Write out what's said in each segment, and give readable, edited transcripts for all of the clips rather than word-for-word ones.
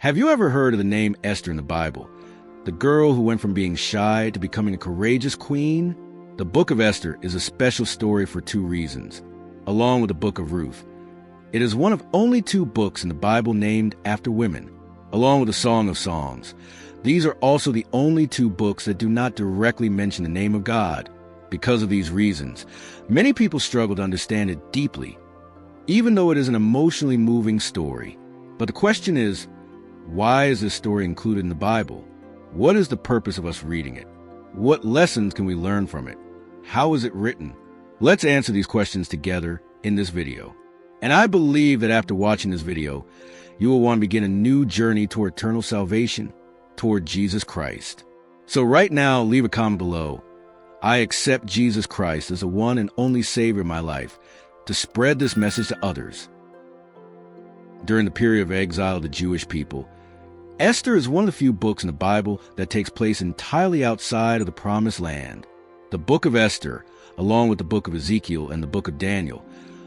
Have you ever heard of the name Esther in the Bible? The girl who went from being shy to becoming a courageous queen? The book of Esther is a special story for two reasons, along with the book of Ruth. It is one of only two books in the Bible named after women, along with the Song of Songs. These are also the only two books that do not directly mention the name of God. Because of these reasons, many people struggle to understand it deeply, even though it is an emotionally moving story. But the question is, why is this story included in the Bible? What is the purpose of us reading it? What lessons can we learn from it? How is it written? Let's answer these questions together in this video. And I believe that after watching this video, you will want to begin a new journey toward eternal salvation, toward Jesus Christ. So right now, leave a comment below. I accept Jesus Christ as the one and only Savior of my life to spread this message to others. During the period of exile of the Jewish people, Esther is one of the few books in the Bible that takes place entirely outside of the Promised Land. The book of Esther, along with the book of Ezekiel and the book of Daniel,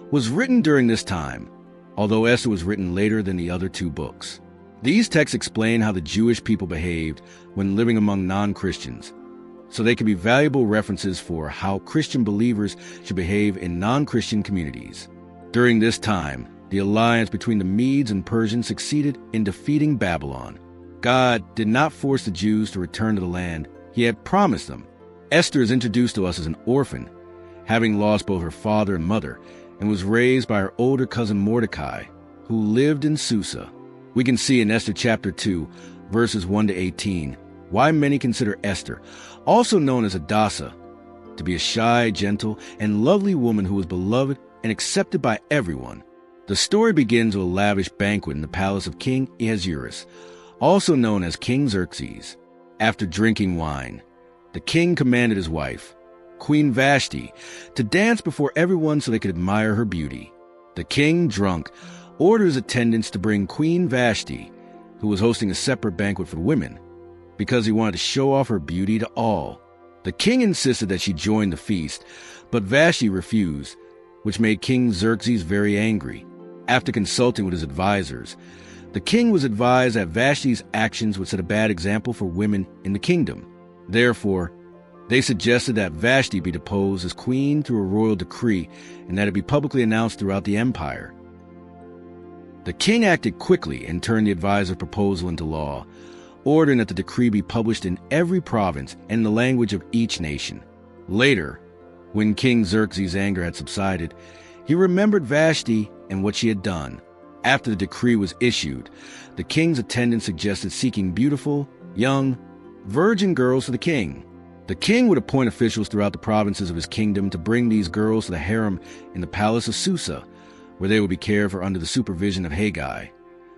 was written during this time, although Esther was written later than the other two books. These texts explain how the Jewish people behaved when living among non-Christians, so they can be valuable references for how Christian believers should behave in non-Christian communities. During this time, the alliance between the Medes and Persians succeeded in defeating Babylon. God did not force the Jews to return to the land he had promised them. Esther is introduced to us as an orphan, having lost both her father and mother, and was raised by her older cousin Mordecai, who lived in Susa. We can see in Esther chapter 2, verses 1 to 18, why many consider Esther, also known as Hadassah, to be a shy, gentle, and lovely woman who was beloved and accepted by everyone. The story begins with a lavish banquet in the palace of King Ahasuerus, also known as King Xerxes. After drinking wine, the king commanded his wife, Queen Vashti, to dance before everyone so they could admire her beauty. The king, drunk, ordered his attendants to bring Queen Vashti, who was hosting a separate banquet for women, because he wanted to show off her beauty to all. The king insisted that she join the feast, but Vashti refused, which made King Xerxes very angry. After consulting with his advisors, the king was advised that Vashti's actions would set a bad example for women in the kingdom. Therefore, they suggested that Vashti be deposed as queen through a royal decree and that it be publicly announced throughout the empire. The king acted quickly and turned the advisor's proposal into law, ordering that the decree be published in every province and in the language of each nation. Later, when King Xerxes' anger had subsided, he remembered Vashti and what she had done. After the decree was issued, the king's attendants suggested seeking beautiful, young, virgin girls for the king. The king would appoint officials throughout the provinces of his kingdom to bring these girls to the harem in the palace of Susa, where they would be cared for under the supervision of Haggai,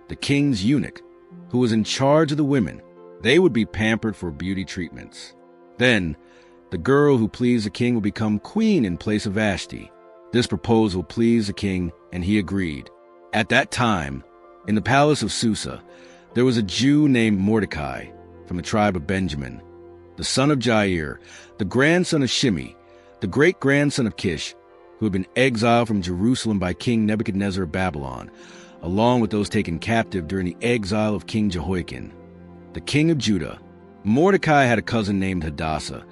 the king's eunuch, who was in charge of the women. They would be pampered for beauty treatments. Then, the girl who pleased the king would become queen in place of Vashti. This proposal pleased the king, and he agreed. At that time, in the palace of Susa, there was a Jew named Mordecai from the tribe of Benjamin, the son of Jair, the grandson of Shimei, the great-grandson of Kish, who had been exiled from Jerusalem by King Nebuchadnezzar of Babylon, along with those taken captive during the exile of King Jehoiakim, the king of Judah. Mordecai had a cousin named Hadassah,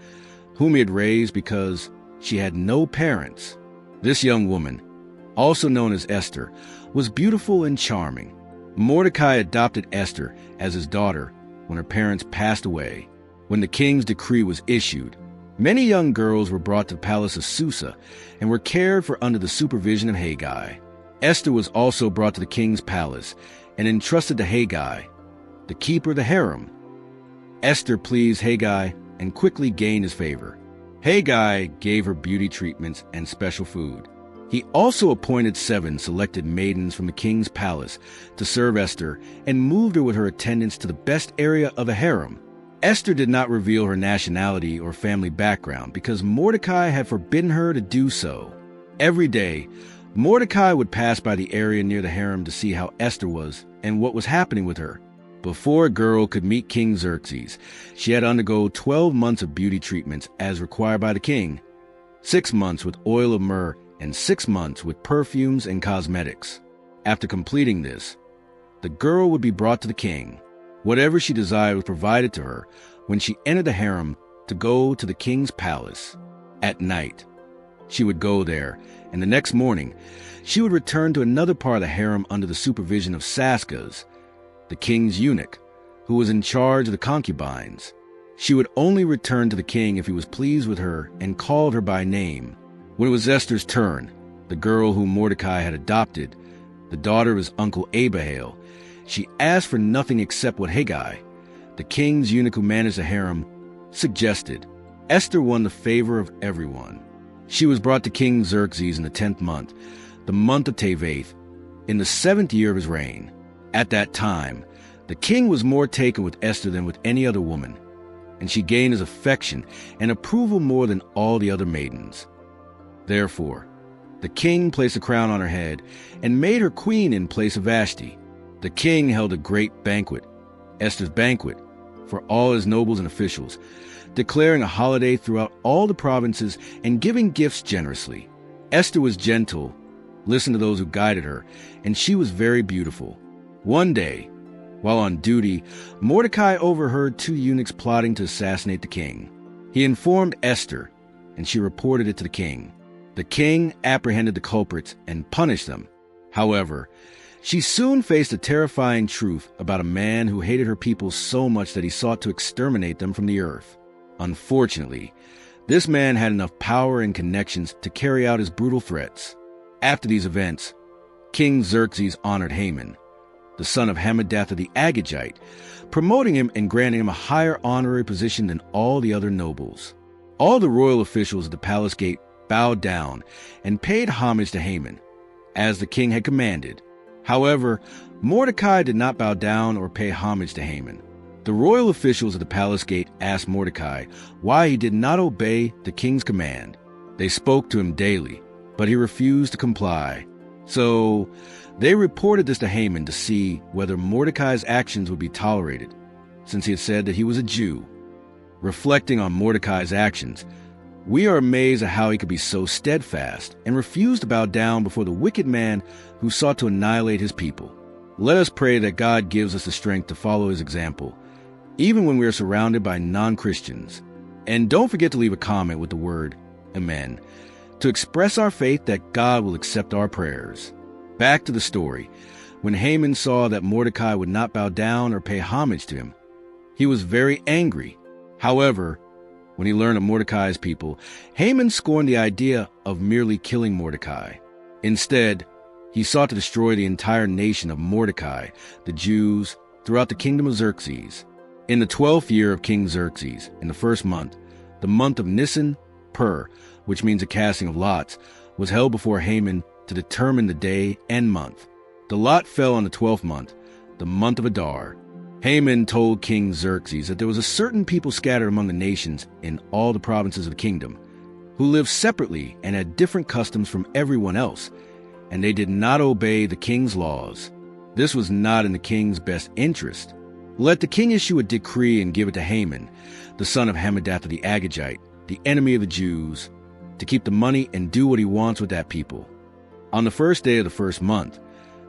whom he had raised because she had no parents. This young woman, also known as Esther, was beautiful and charming. Mordecai adopted Esther as his daughter when her parents passed away. When the king's decree was issued, many young girls were brought to the palace of Susa and were cared for under the supervision of Haggai. Esther was also brought to the king's palace and entrusted to Haggai, the keeper of the harem. Esther pleased Haggai and quickly gained his favor. Haggai gave her beauty treatments and special food. He also appointed 7 selected maidens from the king's palace to serve Esther and moved her with her attendants to the best area of the harem. Esther did not reveal her nationality or family background because Mordecai had forbidden her to do so. Every day, Mordecai would pass by the area near the harem to see how Esther was and what was happening with her. Before a girl could meet King Xerxes, she had to undergo 12 months of beauty treatments as required by the king, 6 months with oil of myrrh, and 6 months with perfumes and cosmetics. After completing this, the girl would be brought to the king. Whatever she desired was provided to her when she entered the harem to go to the king's palace. At night, she would go there, and the next morning, she would return to another part of the harem under the supervision of Saskas, the king's eunuch, who was in charge of the concubines. She would only return to the king if he was pleased with her and called her by name. When it was Esther's turn, the girl whom Mordecai had adopted, the daughter of his uncle Abihail, she asked for nothing except what Haggai, the king's eunuch who managed the harem, suggested. Esther won the favor of everyone. She was brought to King Xerxes in the 10th month, the month of Tevath, in the 7th year of his reign. At that time, the king was more taken with Esther than with any other woman, and she gained his affection and approval more than all the other maidens. Therefore, the king placed a crown on her head and made her queen in place of Vashti. The king held a great banquet, Esther's banquet, for all his nobles and officials, declaring a holiday throughout all the provinces and giving gifts generously. Esther was gentle, listened to those who guided her, and she was very beautiful. One day, while on duty, Mordecai overheard two eunuchs plotting to assassinate the king. He informed Esther, and she reported it to the king. The king apprehended the culprits and punished them. However, she soon faced a terrifying truth about a man who hated her people so much that he sought to exterminate them from the earth. Unfortunately, this man had enough power and connections to carry out his brutal threats. After these events, King Xerxes honored Haman, the son of Hammedatha the Agagite, promoting him and granting him a higher honorary position than all the other nobles. All the royal officials at the palace gate bowed down and paid homage to Haman, as the king had commanded. However, Mordecai did not bow down or pay homage to Haman. The royal officials at the palace gate asked Mordecai why he did not obey the king's command. They spoke to him daily, but he refused to comply. So they reported this to Haman to see whether Mordecai's actions would be tolerated, since he had said that he was a Jew. Reflecting on Mordecai's actions, we are amazed at how he could be so steadfast and refuse to bow down before the wicked man who sought to annihilate his people. Let us pray that God gives us the strength to follow his example, even when we are surrounded by non-Christians. And don't forget to leave a comment with the word Amen to express our faith that God will accept our prayers. Back to the story. When Haman saw that Mordecai would not bow down or pay homage to him, he was very angry. However, when he learned of Mordecai's people, Haman scorned the idea of merely killing Mordecai. Instead, he sought to destroy the entire nation of Mordecai, the Jews, throughout the kingdom of Xerxes. In the 12th year of King Xerxes, in the 1st month, the month of Nisan, which means a casting of lots, was held before Haman to determine the day and month. The lot fell on the 12th month, the month of Adar. Haman told King Xerxes that there was a certain people scattered among the nations in all the provinces of the kingdom, who lived separately and had different customs from everyone else, and they did not obey the king's laws. This was not in the king's best interest. Let the king issue a decree and give it to Haman, the son of Hammedatha the Agagite, the enemy of the Jews, to keep the money and do what he wants with that people. On the 1st day of the 1st month,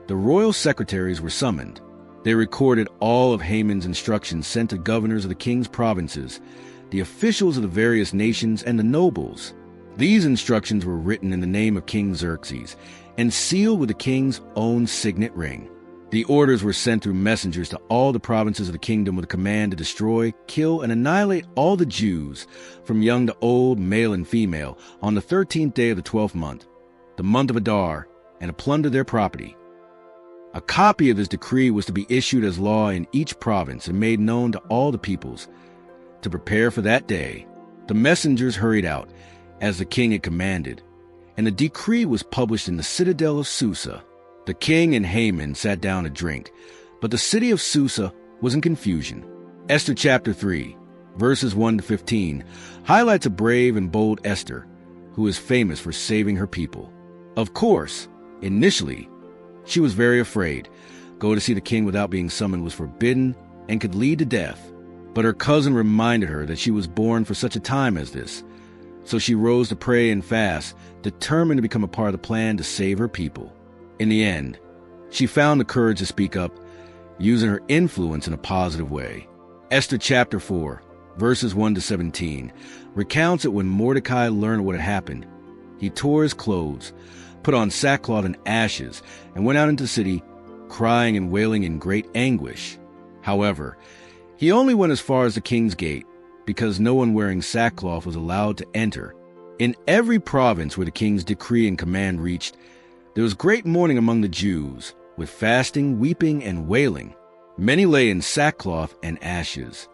the royal secretaries were summoned. They recorded all of Haman's instructions sent to governors of the king's provinces, the officials of the various nations, and the nobles. These instructions were written in the name of King Xerxes and sealed with the king's own signet ring. The orders were sent through messengers to all the provinces of the kingdom with a command to destroy, kill, and annihilate all the Jews, from young to old, male and female, on the 13th day of the 12th month, the month of Adar, and to plunder their property. A copy of this decree was to be issued as law in each province and made known to all the peoples. To prepare for that day, the messengers hurried out, as the king had commanded, and the decree was published in the citadel of Susa. The king and Haman sat down to drink, but the city of Susa was in confusion. Esther chapter 3, verses 1 to 15, highlights a brave and bold Esther, who is famous for saving her people. Of course, initially, she was very afraid. Go to see the king without being summoned was forbidden and could lead to death. But her cousin reminded her that she was born for such a time as this. So she rose to pray and fast, determined to become a part of the plan to save her people. In the end, she found the courage to speak up using her influence in a positive way. Esther chapter 4, verses 1 to 17, recounts it when Mordecai learned what had happened. He tore his clothes, put on sackcloth and ashes, and went out into the city, crying and wailing in great anguish. However, he only went as far as the king's gate, because no one wearing sackcloth was allowed to enter. In every province where the king's decree and command reached, there was great mourning among the Jews, with fasting, weeping, and wailing. Many lay in sackcloth and ashes.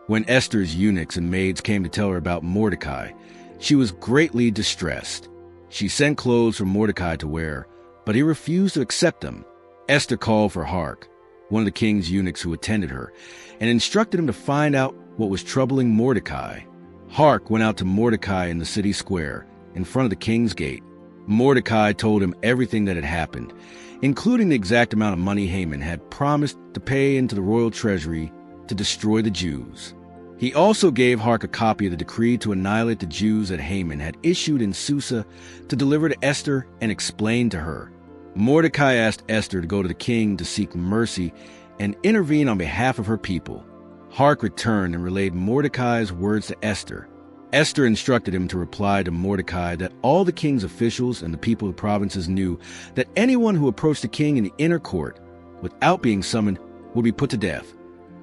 When Esther's eunuchs and maids came to tell her about Mordecai, she was greatly distressed. She sent clothes for Mordecai to wear, but he refused to accept them. Esther called for Hark, one of the king's eunuchs who attended her, and instructed him to find out what was troubling Mordecai. Hark went out to Mordecai in the city square, in front of the king's gate. Mordecai told him everything that had happened, including the exact amount of money Haman had promised to pay into the royal treasury to destroy the Jews. He also gave Hark a copy of the decree to annihilate the Jews that Haman had issued in Susa to deliver to Esther and explain to her. Mordecai asked Esther to go to the king to seek mercy and intervene on behalf of her people. Hark returned and relayed Mordecai's words to Esther. Esther instructed him to reply to Mordecai that all the king's officials and the people of the provinces knew that anyone who approached the king in the inner court without being summoned would be put to death,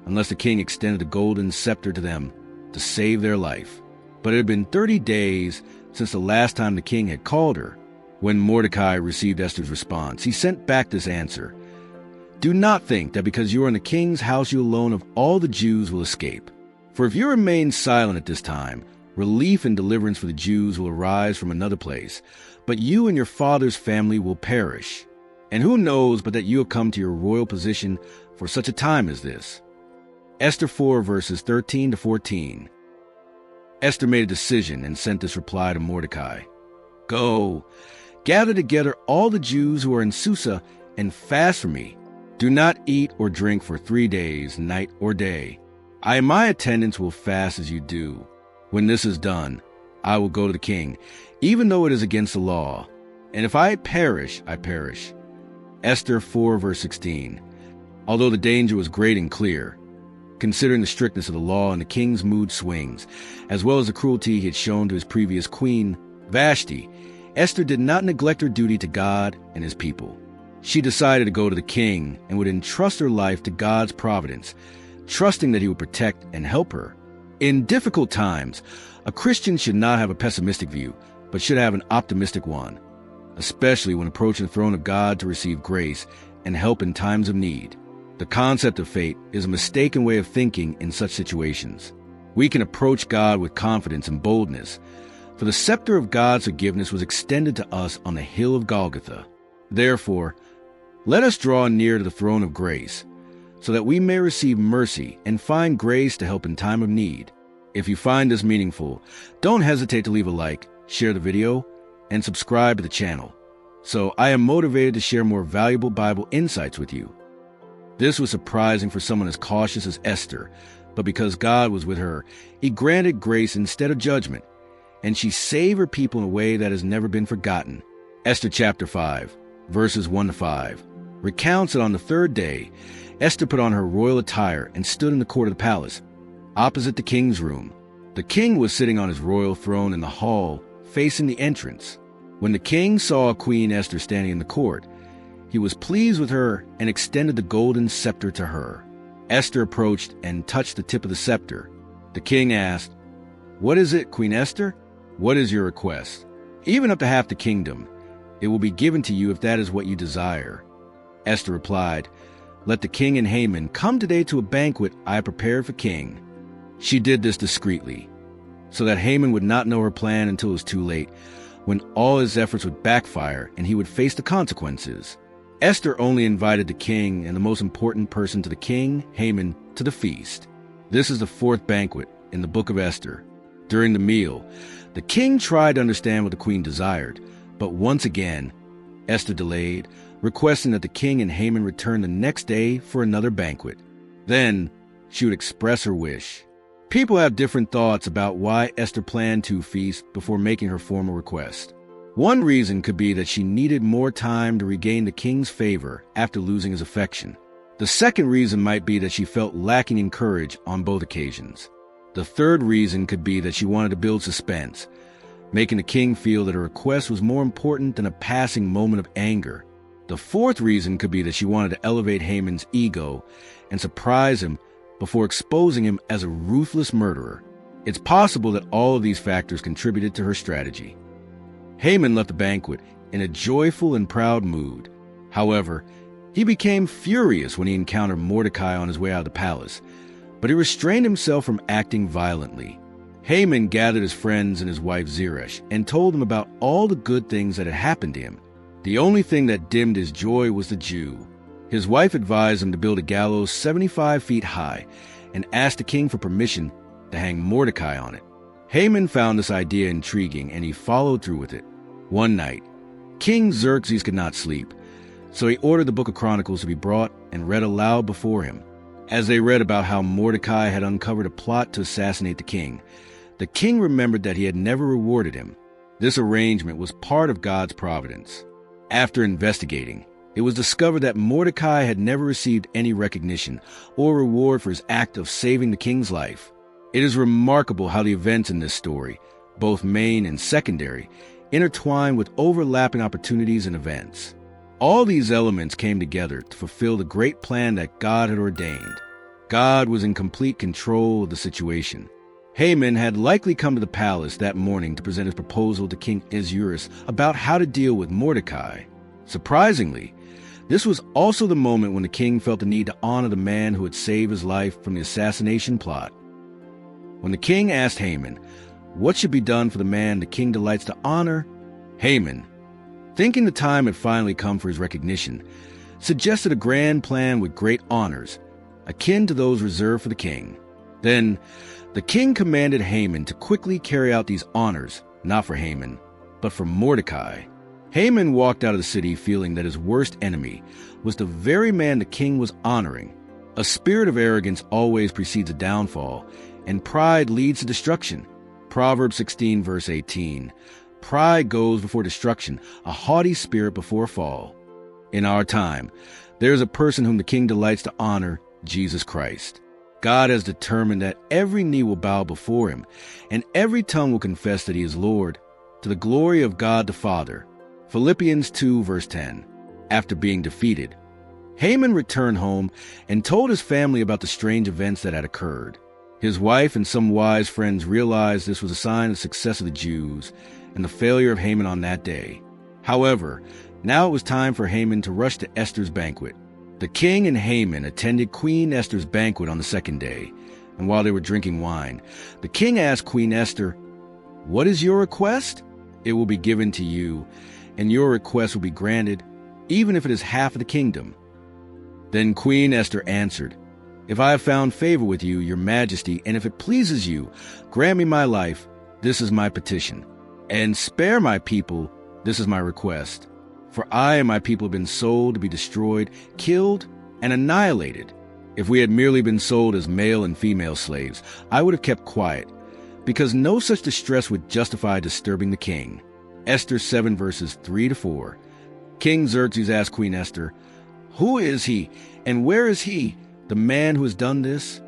unless the king extended a golden scepter to them to save their life. But it had been 30 days since the last time the king had called her. When Mordecai received Esther's response, he sent back this answer: "Do not think that because you are in the king's house you alone of all the Jews will escape. For if you remain silent at this time, relief and deliverance for the Jews will arise from another place, but you and your father's family will perish. And who knows but that you have come to your royal position for such a time as this?" Esther 4, verses 13 to 14. Esther made a decision and sent this reply to Mordecai: "Go, gather together all the Jews who are in Susa and fast for me. Do not eat or drink for 3 days, night or day. I and my attendants will fast as you do. When this is done, I will go to the king, even though it is against the law. And if I perish, I perish." Esther 4, verse 16. Although the danger was great and clear, considering the strictness of the law and the king's mood swings, as well as the cruelty he had shown to his previous queen, Vashti, Esther did not neglect her duty to God and his people. She decided to go to the king and would entrust her life to God's providence, trusting that he would protect and help her. In difficult times, a Christian should not have a pessimistic view, but should have an optimistic one, especially when approaching the throne of God to receive grace and help in times of need. The concept of fate is a mistaken way of thinking in such situations. We can approach God with confidence and boldness, for the scepter of God's forgiveness was extended to us on the hill of Golgotha. Therefore, let us draw near to the throne of grace, so that we may receive mercy and find grace to help in time of need. If you find this meaningful, don't hesitate to leave a like, share the video, and subscribe to the channel, so I am motivated to share more valuable Bible insights with you. This was surprising for someone as cautious as Esther, but because God was with her, he granted grace instead of judgment, and she saved her people in a way that has never been forgotten. Esther chapter 5, verses 1 to 5, recounts that on the 3rd day, Esther put on her royal attire and stood in the court of the palace, opposite the king's room. The king was sitting on his royal throne in the hall, facing the entrance. When the king saw Queen Esther standing in the court, he was pleased with her and extended the golden scepter to her. Esther approached and touched the tip of the scepter. The king asked, "What is it, Queen Esther? What is your request? Even up to half the kingdom. It will be given to you if that is what you desire." Esther replied, "Let the king and Haman come today to a banquet I have prepared for king." She did this discreetly, so that Haman would not know her plan until it was too late, when all his efforts would backfire and he would face the consequences. Esther only invited the king and the most important person to the king, Haman, to the feast. This is the 4th banquet in the book of Esther. During the meal, the king tried to understand what the queen desired, but once again, Esther delayed, requesting that the king and Haman return the next day for another banquet. Then she would express her wish. People have different thoughts about why Esther planned 2 feasts before making her formal request. One reason could be that she needed more time to regain the king's favor after losing his affection. The second reason might be that she felt lacking in courage on both occasions. The third reason could be that she wanted to build suspense, making the king feel that her request was more important than a passing moment of anger. The fourth reason could be that she wanted to elevate Haman's ego and surprise him before exposing him as a ruthless murderer. It's possible that all of these factors contributed to her strategy. Haman left the banquet in a joyful and proud mood. However, he became furious when he encountered Mordecai on his way out of the palace, but he restrained himself from acting violently. Haman gathered his friends and his wife Zeresh and told them about all the good things that had happened to him. The only thing that dimmed his joy was the Jew. His wife advised him to build a gallows 75 feet high and asked the king for permission to hang Mordecai on it. Haman found this idea intriguing and he followed through with it. One night, King Xerxes could not sleep, so he ordered the Book of Chronicles to be brought and read aloud before him. As they read about how Mordecai had uncovered a plot to assassinate the king remembered that he had never rewarded him. This arrangement was part of God's providence. After investigating, it was discovered that Mordecai had never received any recognition or reward for his act of saving the king's life. It is remarkable how the events in this story, both main and secondary, intertwine with overlapping opportunities and events. All these elements came together to fulfill the great plan that God had ordained. God was in complete control of the situation. Haman had likely come to the palace that morning to present his proposal to King Ahasuerus about how to deal with Mordecai. Surprisingly, this was also the moment when the king felt the need to honor the man who had saved his life from the assassination plot. When the king asked Haman, what should be done for the man the king delights to honor, Haman, thinking the time had finally come for his recognition, suggested a grand plan with great honors, akin to those reserved for the king. Then, the king commanded Haman to quickly carry out these honors, not for Haman, but for Mordecai. Haman walked out of the city feeling that his worst enemy was the very man the king was honoring. A spirit of arrogance always precedes a downfall, and pride leads to destruction. Proverbs 16, verse 18. Pride goes before destruction, a haughty spirit before a fall. In our time, there is a person whom the king delights to honor, Jesus Christ. God has determined that every knee will bow before him, and every tongue will confess that he is Lord, to the glory of God the Father. Philippians 2, verse 10. After being defeated, Haman returned home and told his family about the strange events that had occurred. His wife and some wise friends realized this was a sign of the success of the Jews and the failure of Haman on that day. However, now it was time for Haman to rush to Esther's banquet. The king and Haman attended Queen Esther's banquet on the second day, and while they were drinking wine, the king asked Queen Esther, "What is your request? It will be given to you, and your request will be granted, even if it is half of the kingdom." Then Queen Esther answered, "If I have found favor with you, your majesty, and if it pleases you, grant me my life, this is my petition, and spare my people, this is my request. For I and my people have been sold to be destroyed, killed, and annihilated. If we had merely been sold as male and female slaves, I would have kept quiet, because no such distress would justify disturbing the king." Esther 7, verses 3-4. King Xerxes asked Queen Esther, "Who is he, and where is he, the man who has done this?"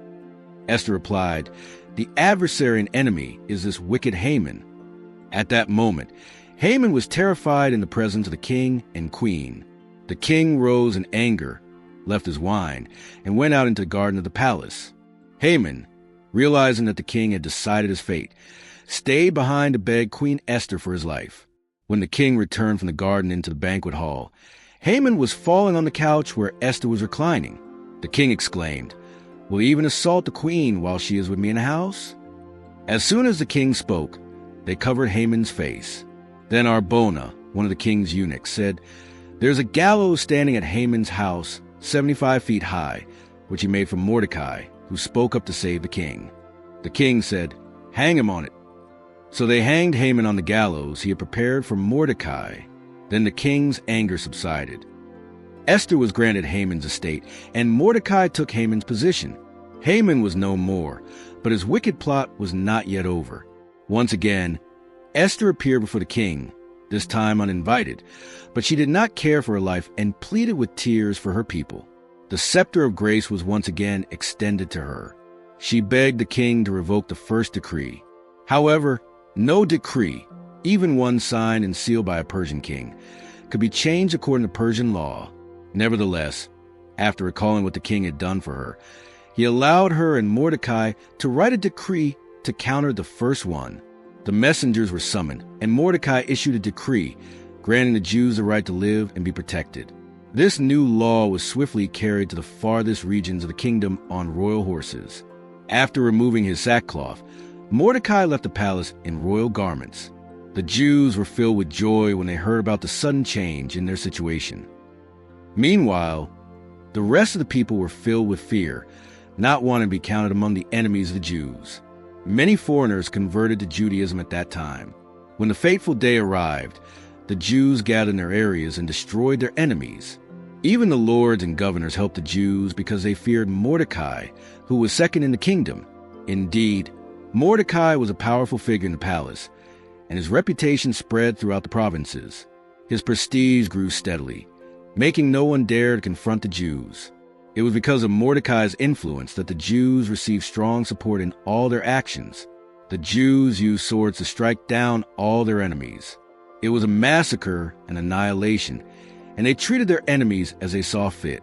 Esther replied, "The adversary and enemy is this wicked Haman." At that moment, Haman was terrified in the presence of the king and queen. The king rose in anger, left his wine, and went out into the garden of the palace. Haman, realizing that the king had decided his fate, stayed behind to beg Queen Esther for his life. When the king returned from the garden into the banquet hall, Haman was falling on the couch where Esther was reclining. The king exclaimed, "Will you even assault the queen while she is with me in the house?" As soon as the king spoke, they covered Haman's face. Then Arbona, one of the king's eunuchs, said, "There's a gallows standing at Haman's house, 75 feet high, which he made for Mordecai, who spoke up to save the king." The king said, "Hang him on it." So they hanged Haman on the gallows he had prepared for Mordecai. Then the king's anger subsided. Esther was granted Haman's estate, and Mordecai took Haman's position. Haman was no more, but his wicked plot was not yet over. Once again, Esther appeared before the king, this time uninvited, but she did not care for her life and pleaded with tears for her people. The scepter of grace was once again extended to her. She begged the king to revoke the first decree. However, no decree, even one signed and sealed by a Persian king, could be changed according to Persian law. Nevertheless, after recalling what the king had done for her, he allowed her and Mordecai to write a decree to counter the first one. The messengers were summoned, and Mordecai issued a decree granting the Jews the right to live and be protected. This new law was swiftly carried to the farthest regions of the kingdom on royal horses. After removing his sackcloth, Mordecai left the palace in royal garments. The Jews were filled with joy when they heard about the sudden change in their situation. Meanwhile, the rest of the people were filled with fear, not wanting to be counted among the enemies of the Jews. Many foreigners converted to Judaism at that time. When the fateful day arrived, the Jews gathered in their areas and destroyed their enemies. Even the lords and governors helped the Jews because they feared Mordecai, who was second in the kingdom. Indeed, Mordecai was a powerful figure in the palace, and his reputation spread throughout the provinces. His prestige grew steadily, making no one dare to confront the Jews. It was because of Mordecai's influence that the Jews received strong support in all their actions. The Jews used swords to strike down all their enemies. It was a massacre and annihilation, and they treated their enemies as they saw fit.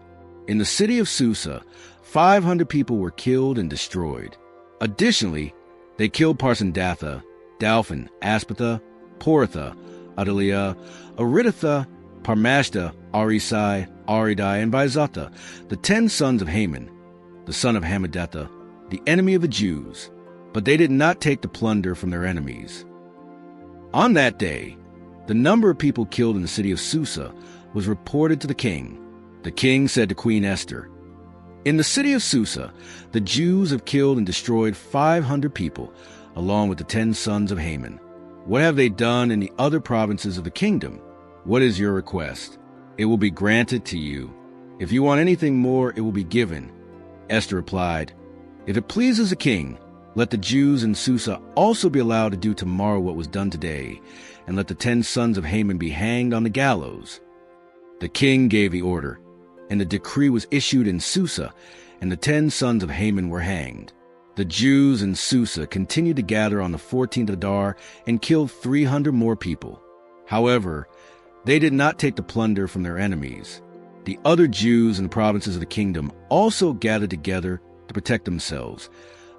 In the city of Susa, 500 people were killed and destroyed. Additionally, they killed Parsandatha, Dalphon, Aspatha, Poratha, Adalia, Aridatha, Parmashta, Arisai, Aridai, and Vaizatha, the 10 sons of Haman, the son of Hammedatha, the enemy of the Jews. But they did not take the plunder from their enemies. On that day, the number of people killed in the city of Susa was reported to the king. The king said to Queen Esther, "In the city of Susa, the Jews have killed and destroyed 500 people, along with the 10 sons of Haman. What have they done in the other provinces of the kingdom? What is your request? It will be granted to you. If you want anything more, it will be given." Esther replied, "If it pleases the king, let the Jews in Susa also be allowed to do tomorrow what was done today, and let the 10 sons of Haman be hanged on the gallows." The king gave the order, and the decree was issued in Susa, and the 10 sons of Haman were hanged. The Jews in Susa continued to gather on the 14th of Adar and killed 300 more people. However, they did not take the plunder from their enemies. The other Jews in the provinces of the kingdom also gathered together to protect themselves,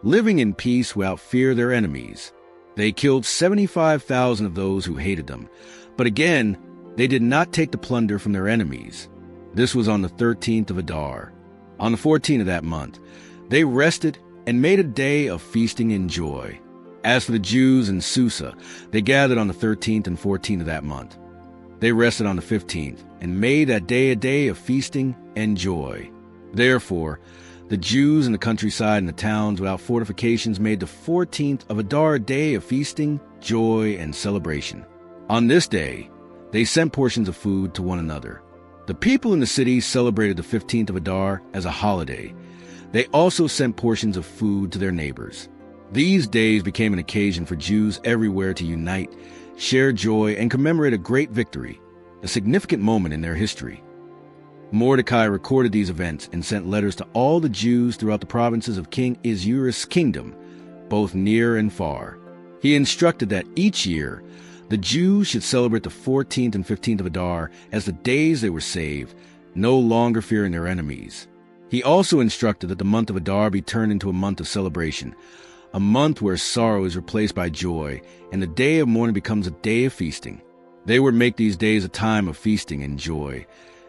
living in peace without fear of their enemies. They killed 75,000 of those who hated them, but again, they did not take the plunder from their enemies. This was on the 13th of Adar. On the 14th of that month, they rested and made a day of feasting and joy. As for the Jews in Susa, they gathered on the 13th and 14th of that month. They rested on the 15th and made that day a day of feasting and joy. Therefore, the Jews in the countryside and the towns without fortifications made the 14th of Adar a day of feasting, joy, and celebration. On this day, they sent portions of food to one another. The people in the city celebrated the 15th of Adar as a holiday. They also sent portions of food to their neighbors. These days became an occasion for Jews everywhere to unite, share joy, and commemorate a great victory, a significant moment in their history. Mordecai recorded these events and sent letters to all the Jews throughout the provinces of King Ahasuerus' kingdom, both near and far. He instructed that each year, the Jews should celebrate the 14th and 15th of Adar as the days they were saved, no longer fearing their enemies. He also instructed that the month of Adar be turned into a month of celebration, a month where sorrow is replaced by joy, and the day of mourning becomes a day of feasting. They would make these days a time of feasting and joy,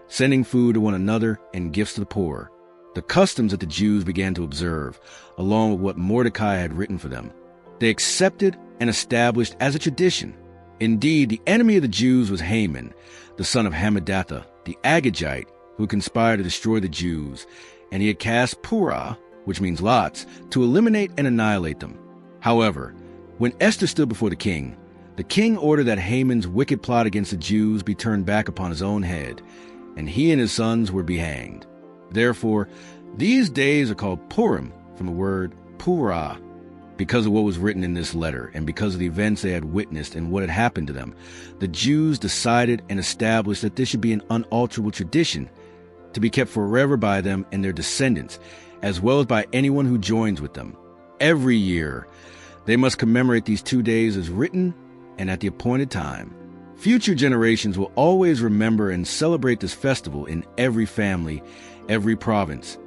sending food to one another and gifts to the poor. The customs that the Jews began to observe, along with what Mordecai had written for them, they accepted and established as a tradition. Indeed, the enemy of the Jews was Haman, the son of Hammedatha, the Agagite, who conspired to destroy the Jews, and he had cast Purah, which means lots, to eliminate and annihilate them. However, when Esther stood before the king ordered that Haman's wicked plot against the Jews be turned back upon his own head, and he and his sons were be hanged. Therefore, these days are called Purim, from the word Purah, because of what was written in this letter, and because of the events they had witnessed and what had happened to them. The Jews decided and established that this should be an unalterable tradition to be kept forever by them and their descendants, as well as by anyone who joins with them. Every year, they must commemorate these 2 days as written and at the appointed time. Future generations will always remember and celebrate this festival in every family, every province,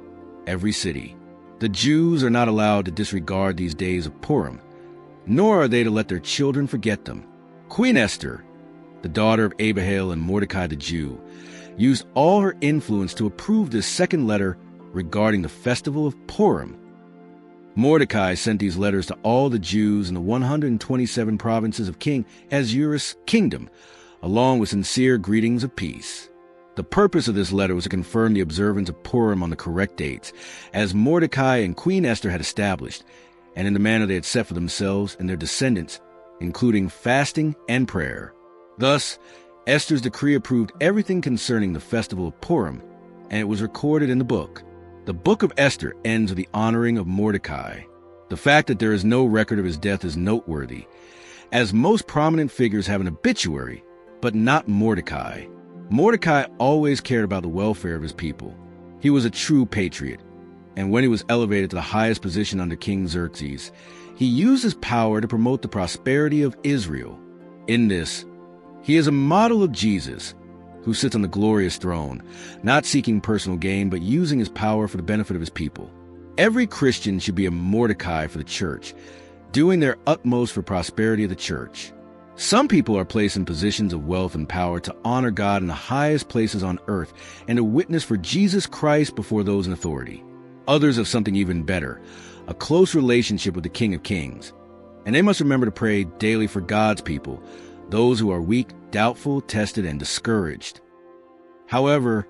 every city. The Jews are not allowed to disregard these days of Purim, nor are they to let their children forget them. Queen Esther, the daughter of Abihail and Mordecai the Jew, used all her influence to approve this second letter regarding the festival of Purim. Mordecai sent these letters to all the Jews in the 127 provinces of King Ahasuerus' kingdom, along with sincere greetings of peace. The purpose of this letter was to confirm the observance of Purim on the correct dates, as Mordecai and Queen Esther had established, and in the manner they had set for themselves and their descendants, including fasting and prayer. Thus, Esther's decree approved everything concerning the festival of Purim, and it was recorded in the book. The book of Esther ends with the honoring of Mordecai. The fact that there is no record of his death is noteworthy, as most prominent figures have an obituary, but not Mordecai. Mordecai always cared about the welfare of his people. He was a true patriot, and when he was elevated to the highest position under King Xerxes, he used his power to promote the prosperity of Israel. In this, he is a model of Jesus, who sits on the glorious throne, not seeking personal gain, but using his power for the benefit of his people. Every Christian should be a Mordecai for the church, doing their utmost for prosperity of the church. Some people are placed in positions of wealth and power to honor God in the highest places on earth and to witness for Jesus Christ before those in authority. Others have something even better, a close relationship with the King of Kings. And they must remember to pray daily for God's people, those who are weak, doubtful, tested, and discouraged. However,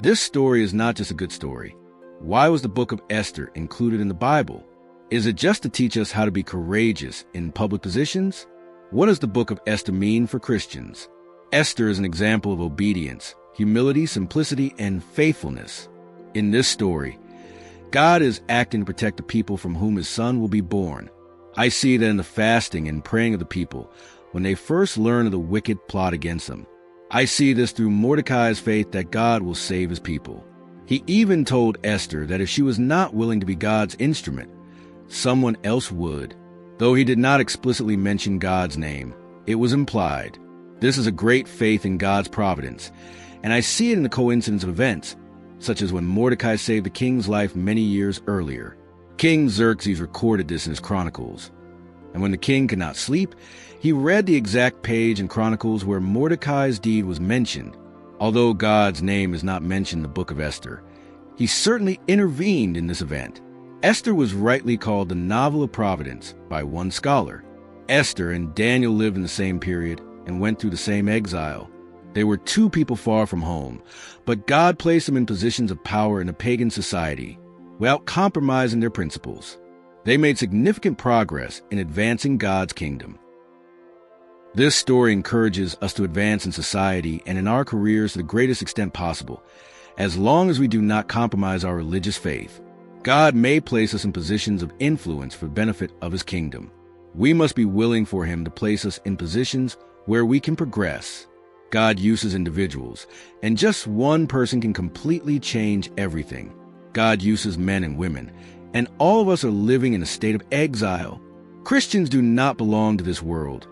this story is not just a good story. Why was the book of Esther included in the Bible? Is it just to teach us how to be courageous in public positions? What does the book of Esther mean for Christians? Esther is an example of obedience, humility, simplicity, and faithfulness. In this story, God is acting to protect the people from whom his son will be born. I see that in the fasting and praying of the people when they first learn of the wicked plot against them. I see this through Mordecai's faith that God will save his people. He even told Esther that if she was not willing to be God's instrument, someone else would. Though he did not explicitly mention God's name, it was implied. This is a great faith in God's providence, and I see it in the coincidence of events, such as when Mordecai saved the king's life many years earlier. King Xerxes recorded this in his chronicles, and when the king could not sleep, he read the exact page in Chronicles where Mordecai's deed was mentioned. Although God's name is not mentioned in the book of Esther, he certainly intervened in this event. Esther was rightly called the novel of providence by one scholar. Esther and Daniel lived in the same period and went through the same exile. They were two people far from home, but God placed them in positions of power in a pagan society without compromising their principles. They made significant progress in advancing God's kingdom. This story encourages us to advance in society and in our careers to the greatest extent possible, as long as we do not compromise our religious faith. God may place us in positions of influence for the benefit of his kingdom. We must be willing for him to place us in positions where we can progress. God uses individuals, and just one person can completely change everything. God uses men and women, and all of us are living in a state of exile. Christians do not belong to this world.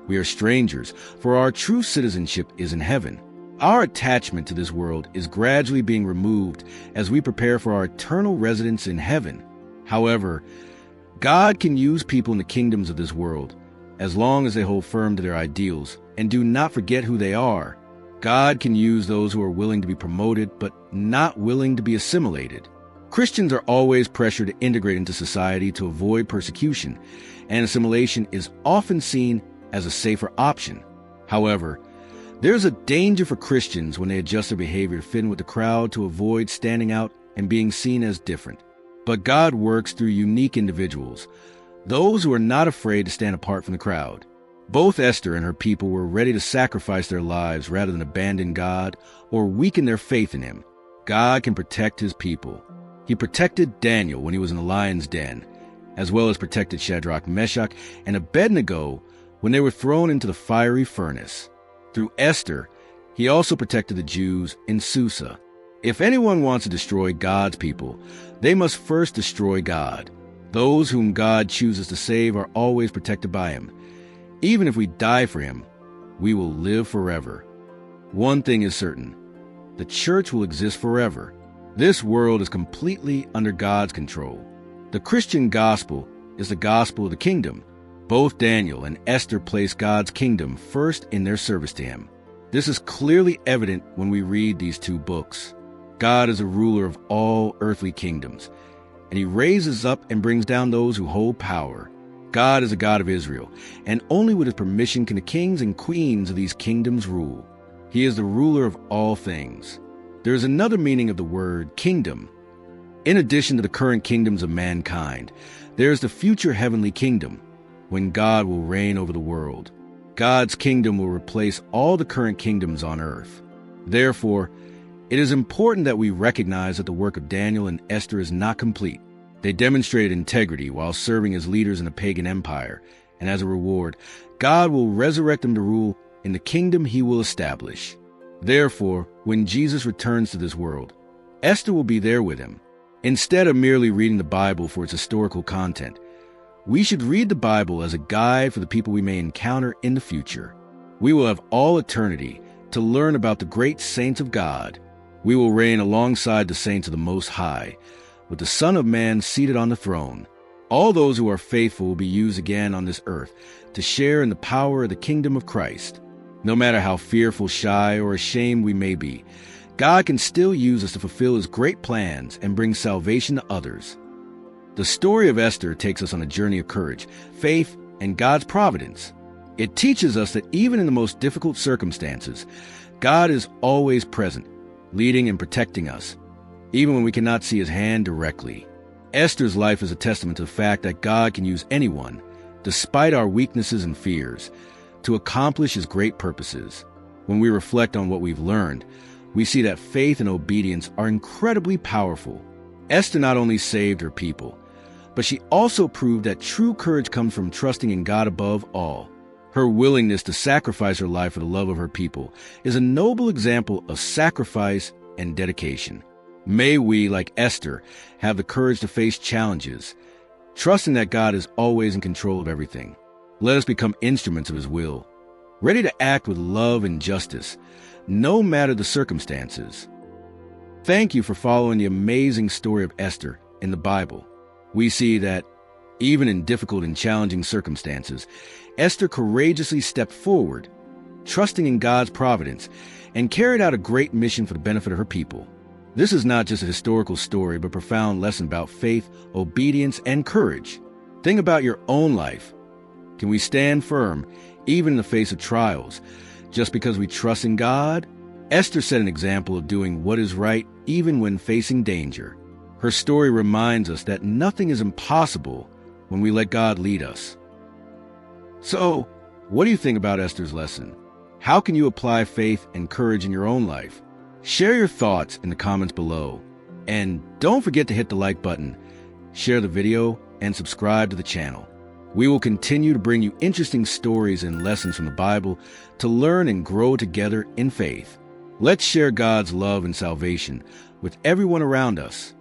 We are strangers, for our true citizenship is in heaven. Our attachment to this world is gradually being removed as we prepare for our eternal residence in heaven. However, God can use people in the kingdoms of this world as long as they hold firm to their ideals and do not forget who they are. God can use those who are willing to be promoted but not willing to be assimilated. Christians are always pressured to integrate into society to avoid persecution, and assimilation is often seen as a safer option. However, there's a danger for Christians when they adjust their behavior to fit in with the crowd to avoid standing out and being seen as different. But God works through unique individuals, those who are not afraid to stand apart from the crowd. Both Esther and her people were ready to sacrifice their lives rather than abandon God or weaken their faith in him. God can protect his people. He protected Daniel when he was in the lion's den, as well as protected Shadrach, Meshach, and Abednego when they were thrown into the fiery furnace. Through Esther, he also protected the Jews in Susa. If anyone wants to destroy God's people, they must first destroy God. Those whom God chooses to save are always protected by him. Even if we die for him, we will live forever. One thing is certain: the church will exist forever. This world is completely under God's control. The Christian gospel is the gospel of the kingdom. Both Daniel and Esther place God's kingdom first in their service to him. This is clearly evident when we read these two books. God is a ruler of all earthly kingdoms, and he raises up and brings down those who hold power. God is a God of Israel, and only with his permission can the kings and queens of these kingdoms rule. He is the ruler of all things. There is another meaning of the word kingdom. In addition to the current kingdoms of mankind, there is the future heavenly kingdom, when God will reign over the world. God's kingdom will replace all the current kingdoms on earth. Therefore, it is important that we recognize that the work of Daniel and Esther is not complete. They demonstrated integrity while serving as leaders in a pagan empire, and as a reward, God will resurrect them to rule in the kingdom he will establish. Therefore, when Jesus returns to this world, Esther will be there with him. Instead of merely reading the Bible for its historical content, we should read the Bible as a guide for the people we may encounter in the future. We will have all eternity to learn about the great saints of God. We will reign alongside the saints of the Most High, with the Son of Man seated on the throne. All those who are faithful will be used again on this earth to share in the power of the kingdom of Christ. No matter how fearful, shy, or ashamed we may be, God can still use us to fulfill his great plans and bring salvation to others. The story of Esther takes us on a journey of courage, faith, and God's providence. It teaches us that even in the most difficult circumstances, God is always present, leading and protecting us, even when we cannot see his hand directly. Esther's life is a testament to the fact that God can use anyone, despite our weaknesses and fears, to accomplish his great purposes. When we reflect on what we've learned, we see that faith and obedience are incredibly powerful. Esther not only saved her people, but she also proved that true courage comes from trusting in God above all. Her willingness to sacrifice her life for the love of her people is a noble example of sacrifice and dedication. May we, like Esther, have the courage to face challenges, trusting that God is always in control of everything. Let us become instruments of his will, ready to act with love and justice, no matter the circumstances. Thank you for following the amazing story of Esther in the Bible. We see that, even in difficult and challenging circumstances, Esther courageously stepped forward, trusting in God's providence, and carried out a great mission for the benefit of her people. This is not just a historical story, but a profound lesson about faith, obedience, and courage. Think about your own life. Can we stand firm, even in the face of trials, just because we trust in God? Esther set an example of doing what is right, even when facing danger. Her story reminds us that nothing is impossible when we let God lead us. So, what do you think about Esther's lesson? How can you apply faith and courage in your own life? Share your thoughts in the comments below. And don't forget to hit the like button, share the video, and subscribe to the channel. We will continue to bring you interesting stories and lessons from the Bible to learn and grow together in faith. Let's share God's love and salvation with everyone around us.